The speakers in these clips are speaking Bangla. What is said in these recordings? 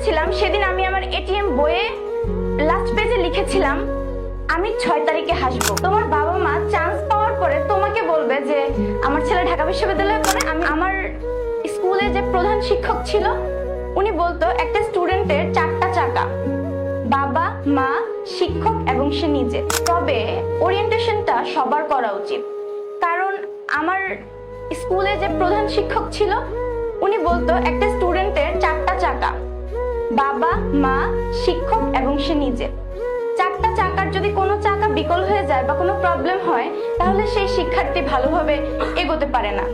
করেছিলাম সেদিন আমি আমার এটিএম বইয়ে লাস্ট পেজে লিখেছিলাম আমি 6 তারিখে হাসবো। তোমার বাবা মা চান্স পাওয়ার পরে তোমাকে বলবে যে আমার ছেলে ঢাকা বিশ্ববিদ্যালয়ে পড়ে। আমি আমার স্কুলে যে প্রধান শিক্ষক ছিল উনি বলতো একটা স্টুডেন্টের 4টা চাকা, বাবা মা শিক্ষক এবং সে নিজে। তবে ওরিয়েন্টেশনটা সবার করা উচিত, কারণ আমার স্কুলে যে প্রধান শিক্ষক ছিল উনি বলতো একটা স্টুডেন্টের 4টা চাকা, বাবা মা শিক্ষক এবং সে নিজে। 4টা চাকার যদি কোনো চাকা বিকল হয়ে যায় বা কোনো প্রবলেম হয় তাহলে সেই শিক্ষার্থী ভালোভাবে এগোতে পারে না।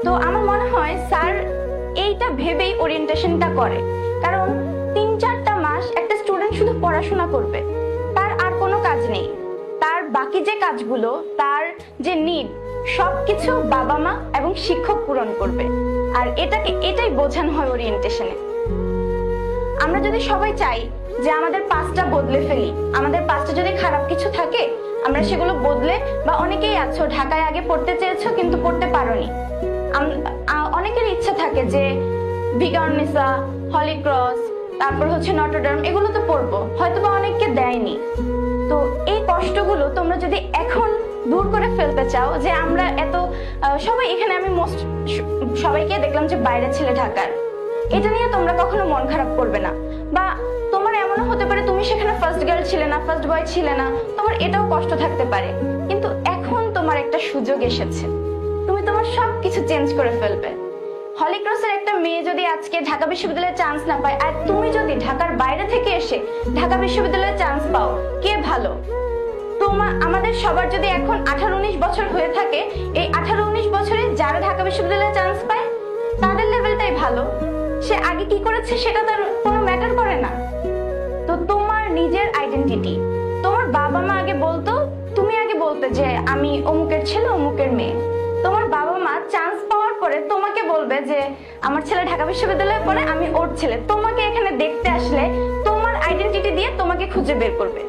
তো আমার মনে হয় স্যার এইটা ভেবেই ওরিয়েন্টেশনটা করে, কারণ 3-4টা মাস একটা স্টুডেন্ট শুধু পড়াশোনা করবে, তার আর কোনো কাজ নেই। তার বাকি যে কাজগুলো, তার যে নিড, সবকিছু বাবা মা এবং শিক্ষক পূরণ করবে। আর এটাই বোঝানো হয় ওরিয়েন্টেশনে। আমরা যদি সবাই চাই যে আমাদের পাস্টটা বদলে ফেলি, আমাদের পাস্টে যদি খারাপ কিছু থাকে আমরা সেগুলো বদলে, বা অনেকেই আছো ঢাকায় আগে পড়তে চেয়েছো কিন্তু পড়তে পারোনি, অনেকের ইচ্ছা থাকে যে ভিগার্নিসা, হলি ক্রস, তারপর হচ্ছে নটরডেম, এগুলো তো পড়বো, হয়তো বা অনেককে দেয়নি। তো এই কষ্টগুলো তোমরা যদি এখন দূর করে ফেলতে চাও, যে আমরা এত সবাই এখানে, আমি সবাইকে দেখলাম যে বাইরে ছেলে ঢাকার, এটা নিয়ে তোমরা কখনো মন খারাপ করবে না। বা তোমার এমনও হতে পারে তুমি সেখানে ফার্স্ট গার্ল ছিলে না, ফার্স্ট বয় ছিলে না, তোমার এটাও কষ্ট থাকতে পারে, কিন্তু এখন তোমার একটা সুযোগ এসেছে, তুমি তোমার সবকিছু চেঞ্জ করে ফেলবে। হলি ক্রসের একটা মেয়ে যদি আজকে ঢাকা বিশ্ববিদ্যালয়ে চান্স না পায়, আর তুমি যদি ঢাকার বাইরে থেকে এসে ঢাকা বিশ্ববিদ্যালয়ে চান্স পাও, কে ভালো? আমাদের সবার যদি এখন 18-19 বছর হয়ে থাকে, এই 18-19 বছরে যারা ঢাকা বিশ্ববিদ্যালয়ে চান্স পায় তাদের লেভেলটাই ভালো। সে আগে কি করেছে সেটা তার কোনো ম্যাটার করে না। তো তোমার নিজের আইডেন্টিটি, তোমার বাবা মা আগে বলতো, তুমি আগে বলতে যে আমি অমুকের ছেলে, অমুকের মেয়ে। তোমার বাবা মা চান্স পাওয়ার পরে তোমাকে বলবে যে আমার ছেলে ঢাকা বিশ্ববিদ্যালয়ে পড়ে, আমি ওর ছেলে। তোমাকে এখানে দেখতে আসলে তোমার আইডেন্টিটি দিয়ে তোমাকে খুঁজে বের করবে।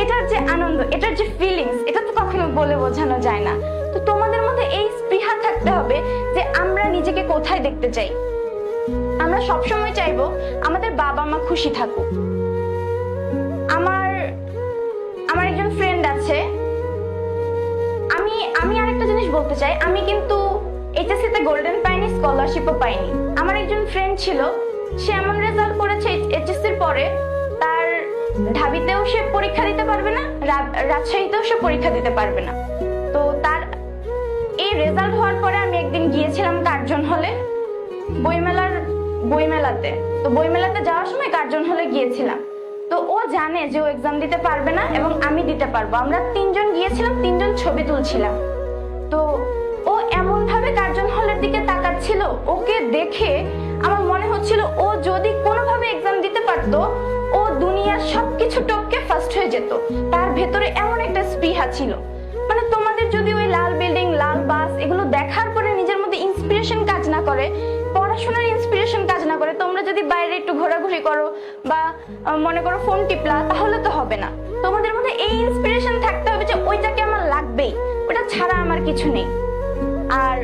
এটার যে আনন্দ, এটার যে ফিলিংস, এটা তো কখনো বলে বোঝানো যায় না। তো তোমাদের মধ্যে এই স্পৃহা থাকতে হবে যে আমরা নিজেকে কোথায় দেখতে চাই। আমরা সবসময় চাইবো আমাদের বাবা মা খুশি থাকুক। আমার একজন ফ্রেন্ড আছে, আমি আরেকটা জিনিস বলতে চাই, আমি কিন্তু এইচএসসি তে গোল্ডেন পাইনি, স্কলারশিপও পাইনি। আমার একজন ফ্রেন্ড ছিল, সে এমন রেজাল্ট করেছে এইচএসসির পরে তার ঢাবিতেও সে পরীক্ষা দিতে পারবে না, রাজশাহীতেও সে পরীক্ষা দিতে পারবে না। তো তার এই রেজাল্ট হওয়ার পরে আমি একদিন গিয়েছিলাম কার্জন হলে, বইমেলাতে। তো বইমেলাতে যাওয়ার সময় কার্জন হলে গিয়েছিলাম। তো ও জানে যে ও এক্সাম দিতে পারবে না এবং আমি দিতে পারবো। আমরা 3জন গিয়েছিলাম, 3জন ছবি তুলছিলাম। তো ও এমন ভাবে কার্জন হলের দিকে তাকাচ্ছিল, ওকে দেখে আমার মনে হচ্ছিল ও যদি কোনোভাবে এক্সাম দিতে পারতো, ও দুনিয়ার সবকিছু টপকে ফার্স্ট হয়ে যেত। তার ভেতরে এমন একটা স্পৃহা ছিল। মানে তোমাদের যদি ওই লাল বিল্ডিং, লাল বাস এগুলো দেখার পরে নিজের মধ্যে ইন্সপিরেশন কাজ না করে, পড়াশোনার ইন্সপিরেশন কাজ না করে, তোমরা যদি বাইরে একটু ঘোরাঘুরি করো বা মনে করো ফোন টিপলা, তাহলে তো হবে না। তোমাদের মধ্যে এই ইন্সপিরেশন থাকতে হবে যে ওইটাকে আমার লাগবেই, ওটা ছাড়া আমার কিছু নেই। আর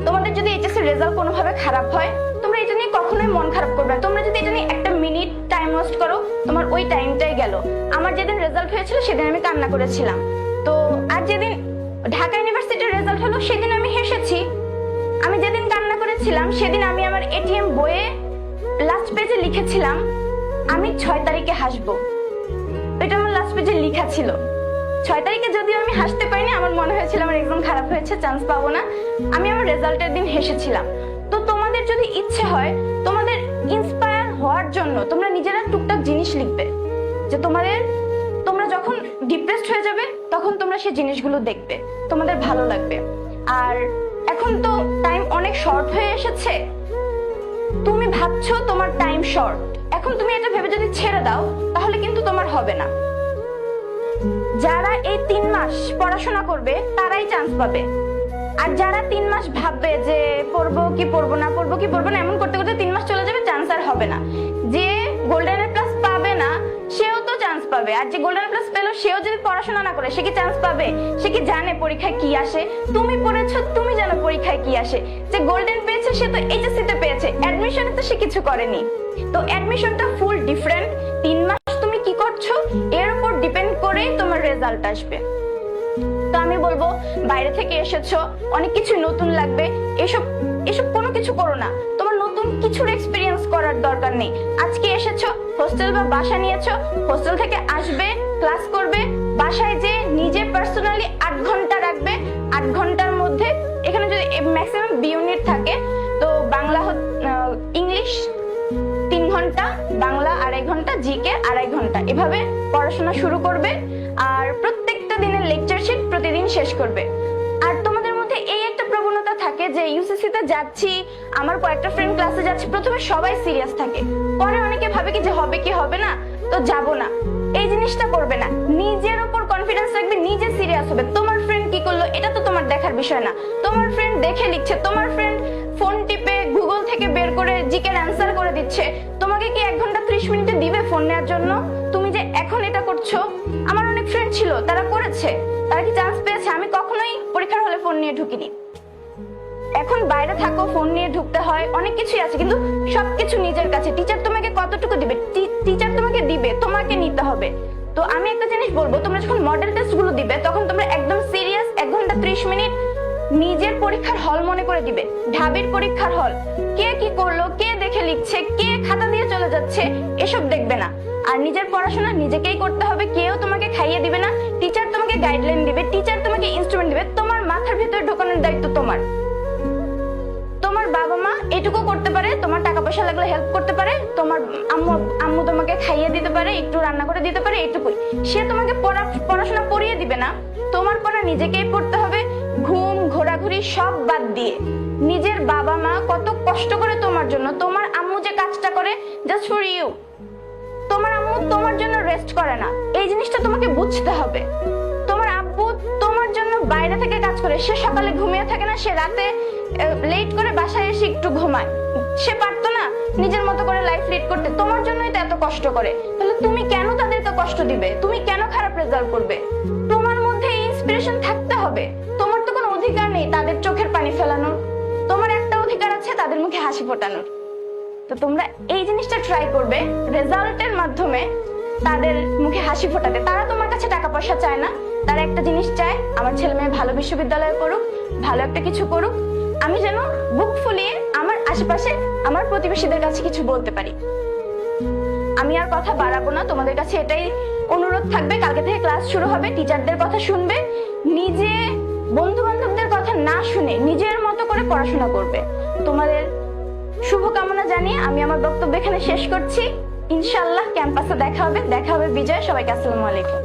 তোমাদের যদি এইচএসসি রেজাল্ট কোনোভাবে খারাপ হয়, তোমরা এটা নিয়ে কখনোই মন খারাপ করবে না। তোমরা যদি এটা নিয়ে একটা মিনিট টাইম ওয়েস্ট করো, তোমার ওই টাইমটাই গেল। আমার যেদিন রেজাল্ট হয়েছিল সেদিন আমি কান্না করেছিলাম। তো আর যেদিন ঢাকা ইউনিভার্সিটির রেজাল্ট হলো সেদিন আমি হেসেছি। আমি যেদিন কান্না করেছিলাম সেদিন আমি আমার এটিএম বইয়ে লাস্ট পেজে লিখেছিলাম আমি 6 তারিখে হাসবো। এটা আমার লাস্ট পেজে লেখা ছিল। 6 তারিখে যদিও আমি হাসতে পারিনি, আমার মনে হয়েছিল আমার এক্সাম খারাপ হয়েছে, চান্স পাবো না। আমি আমার রেজাল্টের দিন হেসেছিলাম। তো তোমাদের যদি ইচ্ছে হয়, তোমাদের ইন্সপায়ার হওয়ার জন্য তোমরা নিজেরা টুকটাক জিনিস লিখবে, যে তোমরা যখন ডিপ্রেসড হয়ে যাবে তখন তোমরা সেই জিনিসগুলো দেখবে, তোমাদের ভালো লাগবে। আর এখন তো টাইম অনেক শর্ট হয়ে এসেছে। তুমি ভাবছো তোমার টাইম শর্ট, এখন তুমি এটা ভেবে যদি ছেড়ে দাও তাহলে কিন্তু তোমার হবে না। যারা এই 3 মাস পড়াশোনা করবে তারাই চান্স পাবে। আর যারা 3 মাস ভাববে যে পড়বো কি পড়বো না, পড়বো কি পড়বো না, এমন করতে করতে 3 মাস চলে যাবে, চান্স আর হবে না। যে গোল্ডেন প্লাস পাবে না সেও তো চান্স পাবে, আর যে গোল্ডেন প্লাস পেলো সেও যদি পড়াশোনা না করে সে কি চান্স পাবে? সে কি জানে পরীক্ষায় কি আসে? তুমি পড়েছো, তুমি জানো পরীক্ষায় কি আসে। যে গোল্ডেন পেয়েছে সে তো এইচএসসি তে পেয়েছে, অ্যাডমিশনে তো সে কি কিছু করেনি। তো অ্যাডমিশনটা ফুল ডিফারেন্ট। 3 মাস তুমি কি করছো এর উপর ডিপেন্ড করে তোমার রেজাল্ট আসবে। তো আমি বলবো বাইরে থেকে এসেছো, অনেক কিছু নতুন লাগবে, এসব এসব কোনো কিছু করো না। তোমার নতুন কিছুর এক্সপিরিয়েন্স করার দরকার নেই। আজকে এসেছো, হোস্টেল বা বাসা নিয়েছো, হোস্টেল থেকে আসবে, ক্লাস করবে, বাসায় যে নিজে পার্সোনালি 8 ঘন্টা রাখবে। 8 ঘন্টার মধ্যে এখানে যদি ম্যাক্সিমাম বি ইউনিট থাকে, তো বাংলা ইংলিশ 3 ঘন্টা, বাংলা 2.5 ঘন্টা, জিকে 2.5 ঘন্টা, এভাবে পড়াশোনা শুরু করবে। আর প্রত্যেকটা দিনের লেকচার শিট প্রতিদিন শেষ করবে। আর তোমাদের মধ্যে এই একটা প্রবণতা থাকে যে ইউসিসি তে যাচ্ছি, আমার কয়েকটা ফ্রেন্ড ক্লাসে যাচ্ছে, প্রথমে সবাই সিরিয়াস থাকে, পরে অনেকে ভাবে কি যে হবে কি হবে না, তো যাব না। এই জিনিসটা করবে না, নিজের উপর কনফিডেন্স রাখবে, নিজে সিরিয়াস হবে। তোমার ফ্রেন্ড কি করলো এটা তো তোমার দেখার বিষয় না। তোমার ফ্রেন্ড দেখে লিখছে, তোমার ফ্রেন্ড ফোন টিপে গুগল থেকে বের করে জিকের অ্যান্সার করে দিচ্ছে, তোমাকে কি 1 ঘন্টা 30 মিনিটে দিবে ফোন নেওয়ার জন্য? তুমি যে এখন এটা করছো, আমার অনেক ফ্রেন্ড ছিল তারা করেছে, তারা কি চান্স পেয়েছে? আমি কখনোই পরীক্ষার হলে ফোন নিয়ে ঢুকিনি। এখন বাইরে থাকো, ফোন নিয়ে ঢুকতে হয়, অনেক কিছুই আছে, কিন্তু সবকিছু নিজের কাছে। টিচার তোমাকে কতটুকু দিবে? টিচার তোমাকে দিবে, তোমাকে নিতে হবে। তো আমি একটা জিনিস বলবো, তোমরা যখন মডেল টেস্ট গুলো দিবে তখন তোমরা একদম সিরিয়াস 1 ঘন্টা 30 মিনিট নিজের পরীক্ষার হল মনে করে দিবে। ঢাবির পরীক্ষার হল, কে কি করলো, কে দেখে লিখছে, কে খাতা দিয়ে চলে যাচ্ছে, এসব দেখবে না। আর নিজের পড়াশোনা নিজেকেই করতে হবে, কেউ তোমাকে খাইয়ে দিবে না। টিচার তোমাকে গাইডলাইন দিবে, টিচার তোমাকে ইনস্ট্রুমেন্ট দিবে, তোমার মাথার ভিতরে ঢোকানোর দায়িত্ব তোমার। তোমার বাবা মা এটুকু করতে পারে, তোমার টাকা পয়সা লাগলে হেল্প করতে পারে, তোমার আম্মু তোমাকে খাইয়ে দিতে পারে, একটু রান্না করে দিতে পারে, এটুকুই। সে তোমাকে পড়াশোনা পড়িয়ে দিবে না, তোমার পড়া নিজেকেই পড়তে হবে। ঘুম, ঘোরাঘুরি সব বাদ দিয়ে নিজের বাবা মা কত কষ্ট করে তোমার জন্য, তোমার আম্মু যে কাজটা করে জাস্ট ফর ইউ, তোমার আম্মু তোমার জন্য রেস্ট করে না, এই জিনিসটা তোমাকে বুঝতে হবে। তোমার আব্বু তোমার জন্য বাইরে থেকে কাজ করে, সে সকালে ঘুমিয়ে থাকে না, সে রাতে লেট করে বাসায় এসে একটু ঘুমায়, সে পারতো না নিজের মতো করে লাইফ লিড করতে? তোমার জন্যই তো এত কষ্ট করে। তাহলে তুমি কেন তাদেরকে কষ্ট দিবে? তুমি কেন খারাপ রেজাল্ট করবে? তোমার মধ্যে ইন্সপিরেশন থাকতে হবে। তোমার তো কোনো অধিকার নেই তাদের চোখের পানি ফেলানোর, তোমার একটা অধিকার আছে তাদের মুখে হাসি ফোটানোর। তো তোমরা এই জিনিসটা ট্রাই করবে, রেজাল্টের মাধ্যমে তাদের মুখে হাসি ফোটাতে। তারা তোমার কাছে টাকা পয়সা চায় না, তারা একটা জিনিস চায়, আমার ছেলে মেয়ে ভালো বিশ্ববিদ্যালয়ে পড়ুক, ভালো একটা কিছু করুক, আমি যেন বুক ফুলিয়ে আমার আশেপাশে আমার প্রতিবেশীদের কাছে কিছু বলতে পারি। আমি আর কথা বাড়াবো না, তোমাদের কাছে এটাই অনুরোধ থাকবে, কালকে থেকে ক্লাস শুরু হবে, টিচারদের কথা শুনবে, নিজে বন্ধু বান্ধবদের কথা না শুনে নিজের মতো করে পড়াশোনা করবে। তোমাদের শুভকামনা জানিয়ে আমি আমার বক্তব্য এখানে শেষ করছি। ইনশাআল্লাহ ক্যাম্পাসে দেখা হবে বিজয়। সবাইকে আসসালামু আলাইকুম।